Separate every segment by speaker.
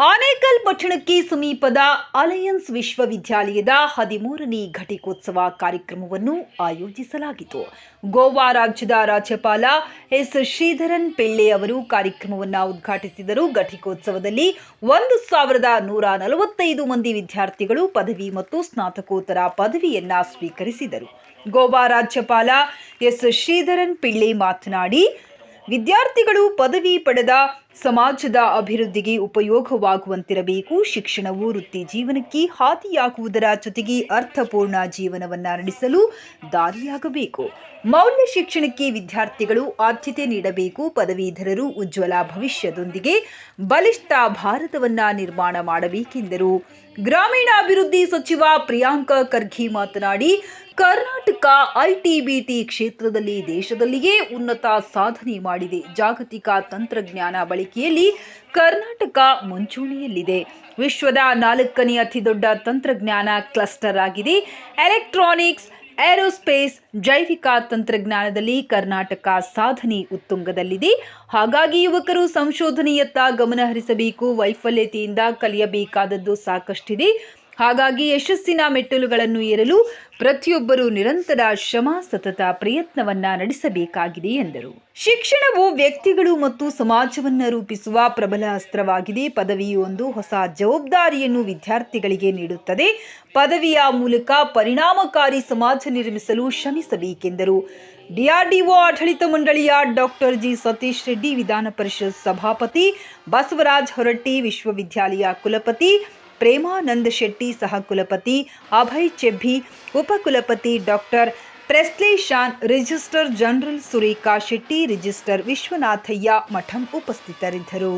Speaker 1: ಆನೇಕಲ್ ಪಟ್ಟಣಕ್ಕೆ ಸಮೀಪದ ಅಲಯನ್ಸ್ ವಿಶ್ವವಿದ್ಯಾಲಯದ 13ನೇ ಘಟಿಕೋತ್ಸವ ಕಾರ್ಯಕ್ರಮವನ್ನು ಆಯೋಜಿಸಲಾಗಿತ್ತು. ಗೋವಾ ರಾಜ್ಯದ ರಾಜ್ಯಪಾಲ ಎಸ್. ಶ್ರೀಧರನ್ ಪಿಳ್ಳೆ ಅವರು ಕಾರ್ಯಕ್ರಮವನ್ನು ಉದ್ಘಾಟಿಸಿದರು. ಘಟಿಕೋತ್ಸವದಲ್ಲಿ 1145 ಮಂದಿ ವಿದ್ಯಾರ್ಥಿಗಳು ಪದವಿ ಮತ್ತು ಸ್ನಾತಕೋತ್ತರ ಪದವಿಯನ್ನ ಸ್ವೀಕರಿಸಿದರು. ಗೋವಾ ರಾಜ್ಯಪಾಲ ಎಸ್. ಶ್ರೀಧರನ್ ಪಿಳ್ಳೆ ಮಾತನಾಡಿ, ವಿದ್ಯಾರ್ಥಿಗಳು ಪದವಿ ಪಡೆದ ಸಮಾಜದ ಅಭಿವೃದ್ಧಿಗೆ ಉಪಯೋಗವಾಗುವಂತಿರಬೇಕು. ಶಿಕ್ಷಣವು ವೃತ್ತಿ ಜೀವನಕ್ಕೆ ಹಾದಿಯಾಗುವುದರ ಜೊತೆಗೆ ಅರ್ಥಪೂರ್ಣ ಜೀವನವನ್ನ ನಡೆಸಲು ದಾರಿಯಾಗಬೇಕು. ಮೌಲ್ಯ ಶಿಕ್ಷಣಕ್ಕೆ ವಿದ್ಯಾರ್ಥಿಗಳು ಆದ್ಯತೆ ನೀಡಬೇಕು. ಪದವೀಧರರು ಉಜ್ವಲ ಭವಿಷ್ಯದೊಂದಿಗೆ ಬಲಿಷ್ಠ ಭಾರತವನ್ನ ನಿರ್ಮಾಣ ಮಾಡಬೇಕೆಂದರು. ಗ್ರಾಮೀಣಾಭಿವೃದ್ಧಿ ಸಚಿವ ಪ್ರಿಯಾಂಕ ಖರ್ಗೆ ಮಾತನಾಡಿ, ಕರ್ನಾಟಕ ಐಟಿ-ಬಿಟಿ ಕ್ಷೇತ್ರದಲ್ಲಿ ದೇಶದಲ್ಲಿಯೇ ಉನ್ನತ ಸಾಧನೆ ಮಾಡಿದೆ. ಜಾಗತಿಕ ತಂತ್ರಜ್ಞಾನ ಬಳಕೆಯಲ್ಲಿ ಕರ್ನಾಟಕ ಮುಂಚೂಣಿಯಲ್ಲಿದೆ. ವಿಶ್ವದ 4ನೇ ಅತಿದೊಡ್ಡ ತಂತ್ರಜ್ಞಾನ ಕ್ಲಸ್ಟರ್ ಆಗಿದೆ. ಎಲೆಕ್ಟ್ರಾನಿಕ್ಸ್, ಏರೋಸ್ಪೇಸ್, ಜೈವಿಕ ತಂತ್ರಜ್ಞಾನದಲ್ಲಿ ಕರ್ನಾಟಕ ಸಾಧನೆ ಉತ್ತುಂಗದಲ್ಲಿದೆ. ಹಾಗಾಗಿ ಯುವಕರು ಸಂಶೋಧನೆಯತ್ತ ಗಮನ ಹರಿಸಬೇಕು. ವೈಫಲ್ಯತೆಯಿಂದ ಕಲಿಯಬೇಕಾದದ್ದು ಸಾಕಷ್ಟಿದೆ. ಹಾಗಾಗಿ ಯಶಸ್ಸಿನ ಮೆಟ್ಟಿಲುಗಳನ್ನು ಏರಲು ಪ್ರತಿಯೊಬ್ಬರೂ ನಿರಂತರ ಶ್ರಮ, ಸತತ ಪ್ರಯತ್ನವನ್ನ ನಡೆಸಬೇಕಾಗಿದೆ ಎಂದರು. ಶಿಕ್ಷಣವು ವ್ಯಕ್ತಿಗಳು ಮತ್ತು ಸಮಾಜವನ್ನು ರೂಪಿಸುವ ಪ್ರಬಲ ಅಸ್ತ್ರವಾಗಿದೆ. ಪದವಿಯು ಒಂದು ಹೊಸ ಜವಾಬ್ದಾರಿಯನ್ನು ವಿದ್ಯಾರ್ಥಿಗಳಿಗೆ ನೀಡುತ್ತದೆ. ಪದವಿಯ ಮೂಲಕ ಪರಿಣಾಮಕಾರಿ ಸಮಾಜ ನಿರ್ಮಿಸಲು ಶ್ರಮಿಸಬೇಕೆಂದರು. ಡಿಆರ್ಡಿಒ ಆಡಳಿತ ಮಂಡಳಿಯ ಡಾಕ್ಟರ್ ಜಿ ಸತೀಶ್ ರೆಡ್ಡಿ, ವಿಧಾನ ಪರಿಷತ್ ಸಭಾಪತಿ ಬಸವರಾಜ್ ಹೊರಟ್ಟಿ, ವಿಶ್ವವಿದ್ಯಾಲಯ ಕುಲಪತಿ ಪ್ರೇಮಾನಂದ ಶೆಟ್ಟಿ, ಸಹಕುಲಪತಿ ಅಭಯ್ ಚೆಬ್ಬಿ, ಉಪಕುಲಪತಿ doctor Presley Shan, registrar general Surekha Shetty, registrar Vishwanathayya Matham ಉಪಸ್ಥಿತರಿದ್ದರು.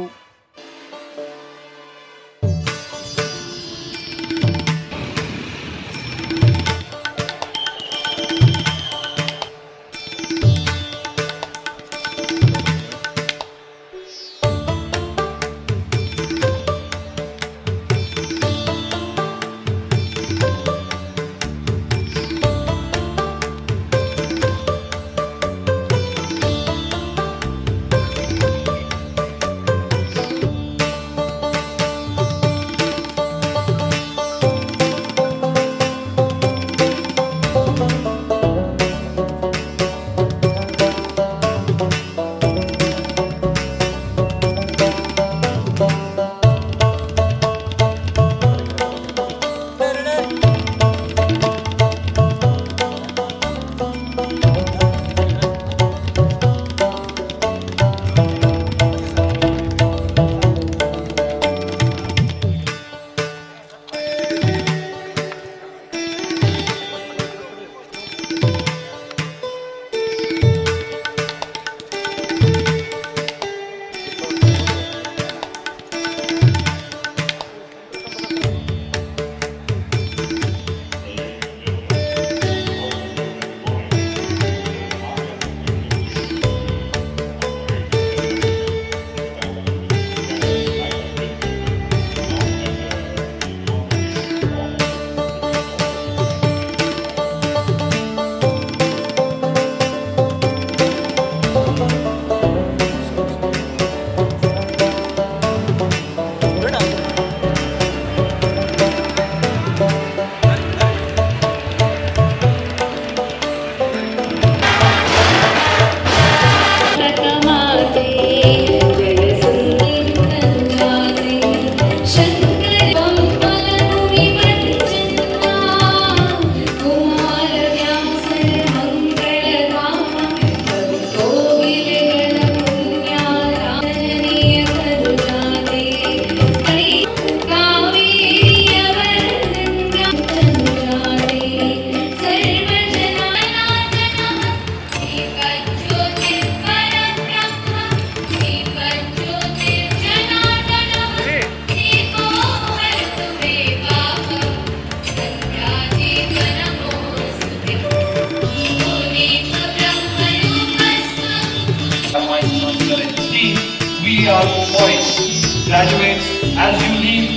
Speaker 2: We are poised, graduates, as you leave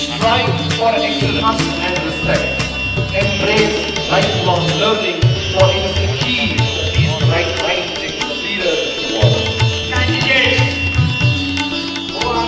Speaker 2: strive for excellence and respect. Embrace lifelong learning, for it is the key to these bright minds leaders of the world. Candidates who are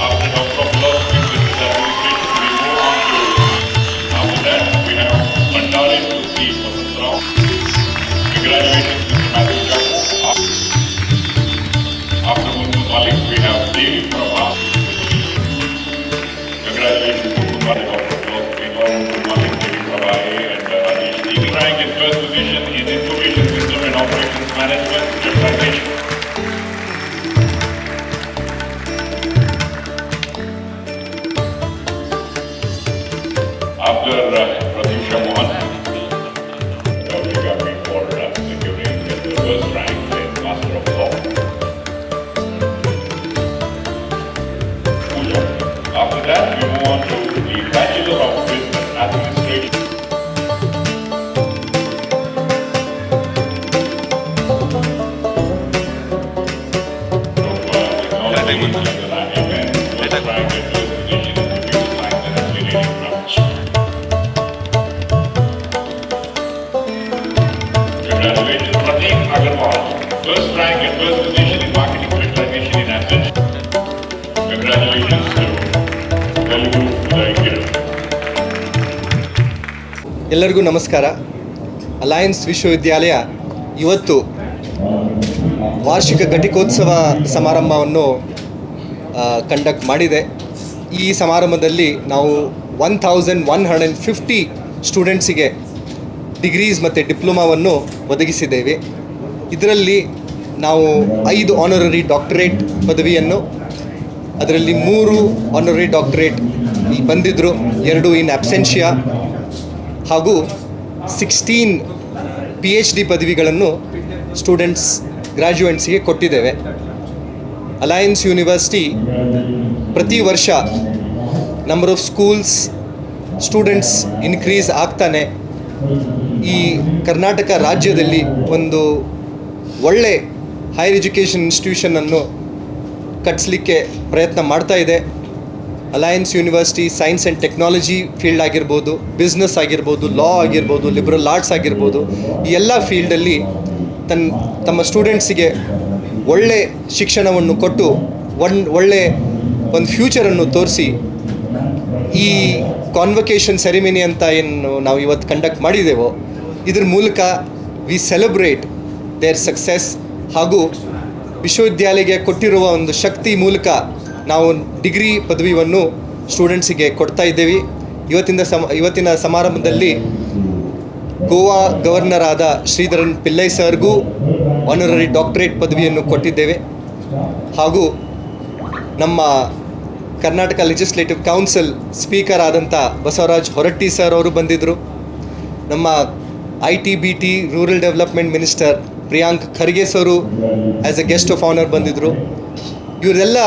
Speaker 3: After Doctor of Philosophy with his administration, we move on to, after that, we have Bhandari Tulsi Vasantrao. Congratulations, Mr. Matthew Chapu. After Mundu Malik, we have Devi Prabha. Congratulations, Mundu Malik, Doctor of Philosophy, Mundu Malik, Devi Prabha, and Rajesh. The rank in first position in Information System and Operations Management, Generalization. After Pratyusha Mohan, Dr. Gapi for securing the first rank in Master of Law. Pooja. After that, we move on to the Bachelor of Business Administration. Congratulations, Pradeep Agarwal. First rank and first position in marketing specialization in assets. Congratulations to Telugu Uday Kiran.
Speaker 4: ಎಲ್ಲರಿಗೂ ನಮಸ್ಕಾರ. Alliance ವಿಶ್ವವಿದ್ಯಾಲಯ ಇವತ್ತು ವಾರ್ಷಿಕ ಘಟಿಕೋತ್ಸವ ಸಮಾರಂಭವನ್ನು conduct ಮಾಡಿದೆ. ಈ ಸಮಾರಂಭದಲ್ಲಿ ನಾವು 1150 ಸ್ಟೂಡೆಂಟ್ಸಿಗೆ ಡಿಗ್ರೀಸ್ ಮತ್ತು ಡಿಪ್ಲೊಮಾವನ್ನು ಒದಗಿಸಿದ್ದೇವೆ. ಇದರಲ್ಲಿ ನಾವು 5 ಆನರರಿ ಡಾಕ್ಟರೇಟ್ ಪದವಿಯನ್ನು, ಅದರಲ್ಲಿ 3 ಆನರರಿ ಡಾಕ್ಟರೇಟ್ ಬಂದಿದ್ದರು, 2 ಇನ್ ಅಬ್ಸೆನ್ಷಿಯಾ ಹಾಗೂ 16 PhD ಪದವಿಗಳನ್ನು ಸ್ಟೂಡೆಂಟ್ಸ್ ಗ್ರ್ಯಾಜುಯೇಟ್ಸ್ಗೆ ಕೊಟ್ಟಿದ್ದೇವೆ. ಅಲಯನ್ಸ್ ಯೂನಿವರ್ಸಿಟಿ ಪ್ರತಿ ವರ್ಷ number of schools students increase ಆಗ್ತಾನೆ ಈ ಕರ್ನಾಟಕ ರಾಜ್ಯದಲ್ಲಿ ಒಂದು ಒಳ್ಳೆ ಹೈಯರ್ ಎಜುಕೇಷನ್ ಇನ್ಸ್ಟಿಟ್ಯೂಷನನ್ನು ಕಟ್ಟಿಸ್ಲಿಕ್ಕೆ ಪ್ರಯತ್ನ ಮಾಡ್ತಾ ಇದೆ. Alliance university science and technology field ಆಗಿರ್ಬೋದು, ಬಿಸ್ನೆಸ್ ಆಗಿರ್ಬೋದು, ಲಾ ಆಗಿರ್ಬೋದು, ಲಿಬರಲ್ ಆರ್ಟ್ಸ್ ಆಗಿರ್ಬೋದು, ಈ ಎಲ್ಲ ಫೀಲ್ಡಲ್ಲಿ ತಮ್ಮ ಸ್ಟೂಡೆಂಟ್ಸಿಗೆ ಒಳ್ಳೆ ಶಿಕ್ಷಣವನ್ನು ಕೊಟ್ಟು ಒಳ್ಳೆ ಒಂದು ಫ್ಯೂಚರನ್ನು ತೋರಿಸಿ ಈ ಕಾನ್ವೊಕೇಷನ್ ಸೆರೆಮನಿ ಅಂತ ಏನು ನಾವು ಇವತ್ತು ಕಂಡಕ್ಟ್ ಮಾಡಿದ್ದೇವೋ ಇದ್ರ ಮೂಲಕ ವಿ ಸೆಲೆಬ್ರೇಟ್ ದೇರ್ ಸಕ್ಸೆಸ್ ಹಾಗೂ ವಿಶ್ವವಿದ್ಯಾಲಯಕ್ಕೆ ಕೊಟ್ಟಿರುವ ಒಂದು ಶಕ್ತಿ ಮೂಲಕ ನಾವು ಡಿಗ್ರಿ ಪದವಿಯನ್ನು ಸ್ಟೂಡೆಂಟ್ಸಿಗೆ ಕೊಡ್ತಾ ಇದ್ದೇವೆ. ಇವತ್ತಿನ ಸಮಾರಂಭದಲ್ಲಿ ಗೋವಾ ಗವರ್ನರ್ ಆದ ಶ್ರೀಧರನ್ ಪಿಲ್ಲೈ ಸರ್ಗೂ ಆನರರಿ ಡಾಕ್ಟರೇಟ್ ಪದವಿಯನ್ನು ಕೊಟ್ಟಿದ್ದೇವೆ. ಹಾಗೂ ನಮ್ಮ ಕರ್ನಾಟಕ ಲೆಜಿಸ್ಲೇಟಿವ್ ಕೌನ್ಸಿಲ್ ಸ್ಪೀಕರ್ ಆದಂಥ ಬಸವರಾಜ್ ಹೊರಟ್ಟಿ ಸರ್ ಅವರು ಬಂದಿದ್ದರು. ನಮ್ಮ ITBT rural development minister Priyank Kharge sir as A guest of honour ಬಂದಿದ್ದರು. ಇವರೆಲ್ಲ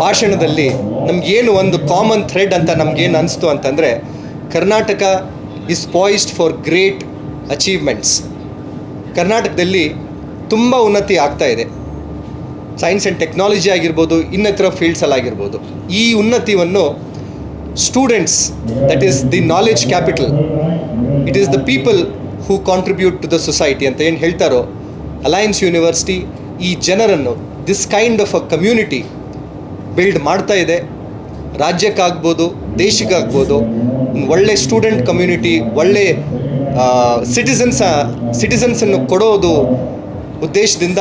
Speaker 4: ಭಾಷಣದಲ್ಲಿ ನಮಗೇನು ಒಂದು ಕಾಮನ್ ಥ್ರೆಡ್ ಅಂತ ನಮಗೇನು ಅನಿಸ್ತು ಅಂತಂದರೆ, Karnataka is poised for great achievements. ಕರ್ನಾಟಕದಲ್ಲಿ ತುಂಬ ಉನ್ನತಿ ಆಗ್ತಾ ಇದೆ. ಸೈನ್ಸ್ ಆ್ಯಂಡ್ ಟೆಕ್ನಾಲಜಿ ಆಗಿರ್ಬೋದು, ಇನ್ನಿತರ ಫೀಲ್ಡ್ಸಲ್ಲಾಗಿರ್ಬೋದು. ಈ ಉನ್ನತಿಯನ್ನು students, that is the knowledge capital, it is the people who contribute to the society ಅಂತ ಏನು ಹೇಳ್ತಾರೋ, ಅಲಯನ್ಸ್ ಯೂನಿವರ್ಸಿಟಿ ಈ ಜನರನ್ನು, this kind of a community build ಮಾಡ್ತಾ ಇದೆ. ರಾಜ್ಯಕ್ಕಾಗ್ಬೋದು, ದೇಶಕ್ಕಾಗ್ಬೋದು, ಒಳ್ಳೆ ಸ್ಟೂಡೆಂಟ್ ಕಮ್ಯುನಿಟಿ, ಒಳ್ಳೆ ಸಿಟಿಸನ್ಸನ್ನು ಕೊಡೋದು ಉದ್ದೇಶದಿಂದ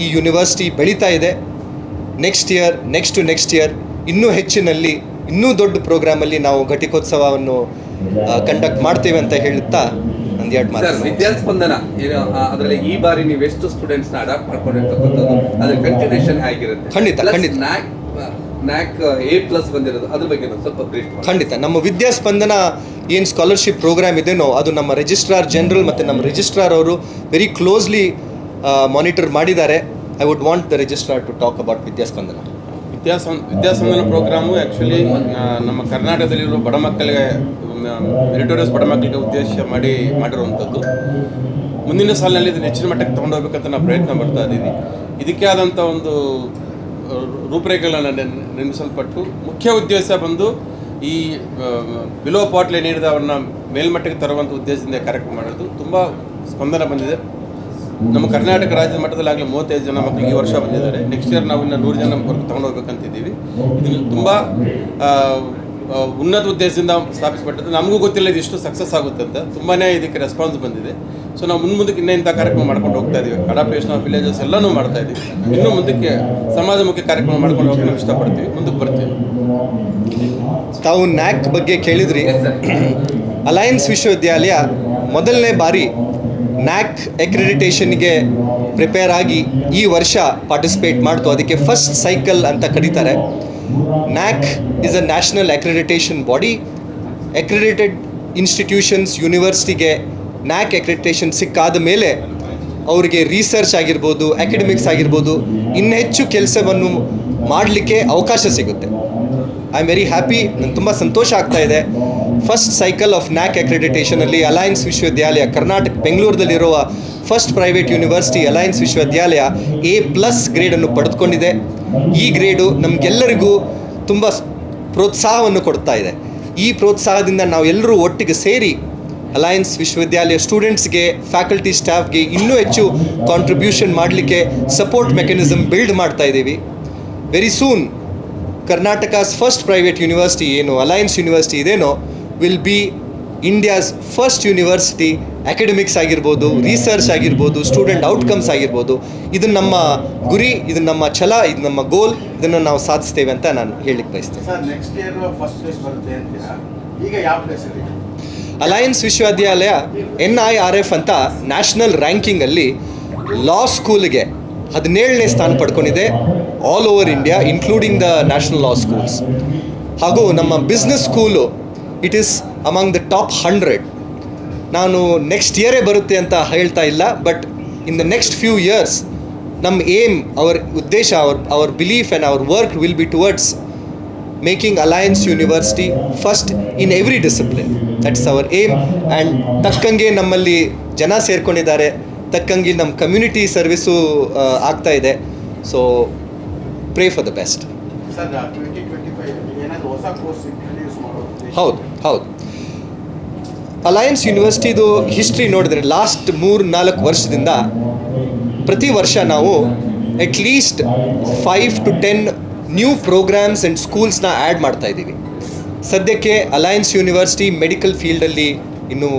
Speaker 4: ಈ ಯೂನಿವರ್ಸಿಟಿ ಬೆಳೀತಾ ಇದೆ. ನೆಕ್ಸ್ಟ್ ಇಯರ್ ಇನ್ನೂ ಹೆಚ್ಚಿನಲ್ಲಿ, ಇನ್ನೂ ದೊಡ್ಡ ಪ್ರೋಗ್ರಾಮಲ್ಲಿ ನಾವು ಘಟಿಕೋತ್ಸವವನ್ನು ಕಂಡಕ್ಟ್ ಮಾಡ್ತೇವೆ ಅಂತ ಹೇಳುತ್ತಾ ಒಂದು 2 ಮಾತು.
Speaker 5: ವಿದ್ಯಾಸ್ಪಂದನ ಏನು ಅದರಲ್ಲಿ ಈ ಬಾರಿ ನೀವು ಎಷ್ಟು ಸ್ಟೂಡೆಂಟ್ಸ್ನ ಅಡಾಪ್ಟ್ ಮಾಡ್ಕೊಂಡಿರ್ತಕ್ಕಂಥದ್ದು, ಅದ್ರ ಕಂಟಿನ್ಯೂಷನ್ ಹೇಗಿರುತ್ತೆ?
Speaker 4: ಖಂಡಿತ
Speaker 5: ನ್ಯಾಕ್ A+ ಬಂದಿರೋದು, ಅದ್ರ ಬಗ್ಗೆ ಸ್ವಲ್ಪ ಬ್ರೀಫ್ ಮಾಡಿ.
Speaker 4: ಖಂಡಿತ. ನಮ್ಮ ವಿದ್ಯಾಸ್ಪಂದನ ಏನು ಸ್ಕಾಲರ್ಶಿಪ್ ಪ್ರೋಗ್ರಾಮ್ ಇದೆನೋ ಅದು ನಮ್ಮ ರಿಜಿಸ್ಟ್ರಾರ್ ಜನರಲ್ ಮತ್ತು ನಮ್ಮ ರಿಜಿಸ್ಟ್ರಾರ್ ಅವರು ವೆರಿ ಕ್ಲೋಸ್ಲಿ ಮಾನಿಟರ್ ಮಾಡಿದ್ದಾರೆ. I would want the registrar to talk about Vidyaspandana.
Speaker 6: Vidyasandana programme actually ನಮ್ಮ ಕರ್ನಾಟಕದಲ್ಲಿರುವ ಬಡ ಮಕ್ಕಳಿಗೆ, ಮೆರಿಟೋರಿಯಸ್ ಬಡ ಮಕ್ಕಳಿಗೆ ಉದ್ದೇಶ ಮಾಡಿರುವಂಥದ್ದು. ಮುಂದಿನ ಸಾಲಿನಲ್ಲಿ ಇದನ್ನು ಹೆಚ್ಚಿನ ಮಟ್ಟಕ್ಕೆ ತೊಗೊಂಡೋಗ್ಬೇಕಂತ ನಾವು ಪ್ರಯತ್ನ ಮಾಡ್ತಾ ಇದ್ದೀವಿ. ಇದಕ್ಕೆ ಆದಂಥ ಒಂದು ರೂಪರೇಖೆಗಳನ್ನು ನಿರ್ಮಿಸಲ್ಪಟ್ಟು ಮುಖ್ಯ ಉದ್ದೇಶ ಬಂದು ಈ ಬಿಲೋ ಪಾಟ್ಲೆ ನೀಡಿದವ್ರನ್ನ ಮೇಲ್ಮಟ್ಟಕ್ಕೆ ತರುವಂಥ ಉದ್ದೇಶದಿಂದ ಕಾರ್ಯಕ್ರಮ ಮಾಡೋದು ತುಂಬ ಸ್ಪಂದನ ಬಂದಿದೆ. ನಮ್ಮ ಕರ್ನಾಟಕ ರಾಜ್ಯದ ಮಟ್ಟದಲ್ಲಾಗಲೇ 35 ಜನ ಮಕ್ಕಳಿಗೆ ಈ ವರ್ಷ ಬಂದಿದ್ದಾರೆ. ನೆಕ್ಸ್ಟ್ ಇಯರ್ ನಾವು ಇನ್ನು 100 ಜನವರೆಗೂ ತೊಗೊಂಡೋಗ್ಬೇಕಂತಿದ್ದೀವಿ. ಇದು ತುಂಬ ಉನ್ನತ ಉದ್ದೇಶದಿಂದ ಸ್ಥಾಪಿಸಲ್ಪಟ್ಟದ್ದು. ನಮಗೂ ಗೊತ್ತಿಲ್ಲ ಇದು ಇಷ್ಟು ಸಕ್ಸಸ್ ಆಗುತ್ತೆ ಅಂತ. ತುಂಬಾ ಇದಕ್ಕೆ ರೆಸ್ಪಾನ್ಸ್ ಬಂದಿದೆ. ಸೊ ನಾವು ಮುಂದಕ್ಕೆ ಇನ್ನೂ ಇಂಥ ಕಾರ್ಯಕ್ರಮ ಮಾಡ್ಕೊಂಡು ಹೋಗ್ತಾ ಇದ್ದೀವಿ. ಅಡಾಪ್ಟೇಷನ್ ಆಫ್ ವಿಲೇಜಸ್ ಎಲ್ಲನೂ ಮಾಡ್ತಾ ಇದ್ದೀವಿ. ಇನ್ನೂ ಮುಂದಕ್ಕೆ ಸಮಾಜಮುಖಿ ಕಾರ್ಯಕ್ರಮ ಮಾಡ್ಕೊಂಡು ಹೋಗಿ ನಾವು ಇಷ್ಟಪಡ್ತೀವಿ, ಮುಂದಕ್ಕೆ ಬರ್ತೀವಿ.
Speaker 4: ತಾವು ನ್ಯಾಕ್ ಬಗ್ಗೆ ಕೇಳಿದ್ರಿ. ಅಲಯನ್ಸ್ ವಿಶ್ವವಿದ್ಯಾಲಯ ಮೊದಲನೇ ಬಾರಿ ನ್ಯಾಕ್ ಅಕ್ರಿಡಿಟೇಷನ್ಗೆ ಪ್ರಿಪೇರ್ ಆಗಿ ಈ ವರ್ಷ ಪಾರ್ಟಿಸಿಪೇಟ್ ಮಾಡ್ತು. ಅದಕ್ಕೆ ಫಸ್ಟ್ ಸೈಕಲ್ ಅಂತ ಕರೀತಾರೆ. NAAC is a national accreditation body. Accredited institutions ಯೂನಿವರ್ಸಿಟಿಗೆ ನ್ಯಾಕ್ ಅಕ್ರಿಡಿಟೇಷನ್ ಸಿಕ್ಕಾದ ಮೇಲೆ ಅವರಿಗೆ ರಿಸರ್ಚ್ ಆಗಿರ್ಬೋದು, ಅಕಾಡೆಮಿಕ್ಸ್ ಆಗಿರ್ಬೋದು, ಇನ್ನೂ ಹೆಚ್ಚು ಕೆಲಸವನ್ನು ಮಾಡಲಿಕ್ಕೆ ಅವಕಾಶ ಸಿಗುತ್ತೆ. I am very happy. ನನಗೆ ತುಂಬ ಸಂತೋಷ ಆಗ್ತಾ ಇದೆ. ಫಸ್ಟ್ ಸೈಕಲ್ ಆಫ್ ನ್ಯಾಕ್ ಅಕ್ರಿಡಿಟೇಷನಲ್ಲಿ ಅಲಯನ್ಸ್ ವಿಶ್ವವಿದ್ಯಾಲಯ, ಕರ್ನಾಟಕ ಬೆಂಗಳೂರದಲ್ಲಿರುವ ಫಸ್ಟ್ ಪ್ರೈವೇಟ್ ಯೂನಿವರ್ಸಿಟಿ ಅಲಯನ್ಸ್ ವಿಶ್ವವಿದ್ಯಾಲಯ A+ ಗ್ರೇಡನ್ನು ಪಡೆದುಕೊಂಡಿದೆ. ಈ ಗ್ರೇಡು ನಮಗೆಲ್ಲರಿಗೂ ತುಂಬ ಪ್ರೋತ್ಸಾಹವನ್ನು ಕೊಡ್ತಾ ಇದೆ. ಈ ಪ್ರೋತ್ಸಾಹದಿಂದ ನಾವು ಎಲ್ಲರೂ ಒಟ್ಟಿಗೆ ಸೇರಿ ಅಲಯನ್ಸ್ ವಿಶ್ವವಿದ್ಯಾಲಯ ಸ್ಟೂಡೆಂಟ್ಸ್ಗೆ, ಫ್ಯಾಕಲ್ಟಿ ಸ್ಟಾಫ್ಗೆ ಇನ್ನೂ ಹೆಚ್ಚು ಕಾಂಟ್ರಿಬ್ಯೂಷನ್ ಮಾಡಲಿಕ್ಕೆ ಸಪೋರ್ಟ್ ಮೆಕ್ಯಾನಿಸಮ್ ಬಿಲ್ಡ್ ಮಾಡ್ತಾ ಇದ್ದೀವಿ. Very soon Karnataka's first private university ಏನು ಅಲಯನ್ಸ್ ಯೂನಿವರ್ಸಿಟಿ ಇದೇನೋ will be India's first university. Academics ಆಗಿರ್ಬೋದು, ರಿಸರ್ಚ್ ಆಗಿರ್ಬೋದು, ಸ್ಟೂಡೆಂಟ್ ಔಟ್ಕಮ್ಸ್ ಆಗಿರ್ಬೋದು, ಇದು ನಮ್ಮ ಗುರಿ, ಇದು ನಮ್ಮ ಛಲ, ಇದು ನಮ್ಮ ಗೋಲ್. ಇದನ್ನು ನಾವು ಸಾಧಿಸ್ತೇವೆ ಅಂತ ನಾನು ಹೇಳಲಿಕ್ಕೆ ಬಯಸ್ತೇನೆ.
Speaker 7: Sir, next year first place ಬರುತ್ತೆ ಅಂತೀರಾ? ಈಗ ಯಾವ ಪ್ಲೇಸ್ ಇದೆ?
Speaker 4: ಅಲಯನ್ಸ್ ವಿಶ್ವವಿದ್ಯಾಲಯ NIRF ಅಂತ ನ್ಯಾಷನಲ್ ರ್ಯಾಂಕಿಂಗಲ್ಲಿ ಲಾ ಸ್ಕೂಲ್ಗೆ 17ನೇ ಸ್ಥಾನ ಪಡ್ಕೊಂಡಿದೆ all over India, including the national law schools. ಹಾಗೂ ನಮ್ಮ business school it is among the top 100. ನಾನು ನೆಕ್ಸ್ಟ್ ಇಯರೇ ಬರುತ್ತೆ ಅಂತ ಹೇಳ್ತಾ ಇಲ್ಲ, but in the next few years ನಮ್ಮ ಏಮ್, ಅವರ್ ಉದ್ದೇಶ, our belief and our work will be towards making alliance university first in every discipline. That's our aim. And ತಕ್ಕಂಗೆ ನಮ್ಮಲ್ಲಿ ಜನ ಸೇರ್ಕೊಂಡಿದ್ದಾರೆ, ತಕ್ಕಂಗೆ ನಮ್ಮ ಕಮ್ಯುನಿಟಿ ಸರ್ವಿಸು ಆಗ್ತಾ ಇದೆ. So pray for the best.
Speaker 7: Sir, 2025 ಏನಾದರೂ ಹೊಸ ಕೋರ್ಸ್ ಇಂಟ್ರೊಡ್ಯೂಸ್ ಮಾಡೋದು?
Speaker 4: ಹೌದು. ಅಲಯನ್ಸ್ ಯೂನಿವರ್ಸಿಟಿದು ಹಿಸ್ಟ್ರಿ ನೋಡಿದ್ರೆ ಲಾಸ್ಟ್ 3-4 ವರ್ಷದಿಂದ ಪ್ರತಿ ವರ್ಷ ನಾವು at least 5 to 10 new programmes and ಸ್ಕೂಲ್ಸ್ನ ಆ್ಯಡ್ ಮಾಡ್ತಾ ಇದ್ದೀವಿ. ಸದ್ಯಕ್ಕೆ ಅಲಯನ್ಸ್ ಯೂನಿವರ್ಸಿಟಿ ಮೆಡಿಕಲ್ ಫೀಲ್ಡಲ್ಲಿ ಇನ್ನೂ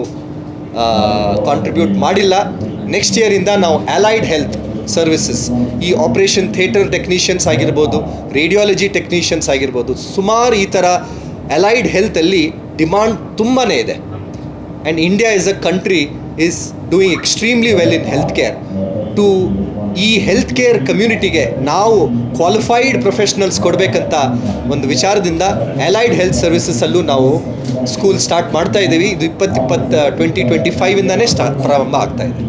Speaker 4: ಕಾಂಟ್ರಿಬ್ಯೂಟ್ ಮಾಡಿಲ್ಲ. ನೆಕ್ಸ್ಟ್ ಇಯರಿಂದ ನಾವು ಅಲೈಡ್ ಹೆಲ್ತ್ ಸರ್ವಿಸಸ್, ಈ ಆಪರೇಷನ್ ಥಿಯೇಟರ್ ಟೆಕ್ನಿಷಿಯನ್ಸ್ ಆಗಿರ್ಬೋದು, ರೇಡಿಯಾಲಜಿ ಟೆಕ್ನಿಷಿಯನ್ಸ್ ಆಗಿರ್ಬೋದು, ಸುಮಾರು ಈ ಥರ ಅಲೈಡ್ ಹೆಲ್ತಲ್ಲಿ ಡಿಮಾಂಡ್ ತುಂಬಾ ಇದೆ. And India is a country is doing extremely well in health care. To ಈ ಹೆಲ್ತ್ ಕೇರ್ ಕಮ್ಯುನಿಟಿಗೆ ನಾವು ಕ್ವಾಲಿಫೈಡ್ ಪ್ರೊಫೆಷ್ನಲ್ಸ್ ಕೊಡಬೇಕಂತ ಒಂದು ವಿಚಾರದಿಂದ ಅಲೈಡ್ ಹೆಲ್ತ್ ಸರ್ವಿಸಸ್ಸಲ್ಲೂ ನಾವು ಸ್ಕೂಲ್ ಸ್ಟಾರ್ಟ್ ಮಾಡ್ತಾ ಇದ್ದೀವಿ. ಇದು 2025ಇಂದನೇ ಪ್ರಾರಂಭ ಆಗ್ತಾ ಇದೆ.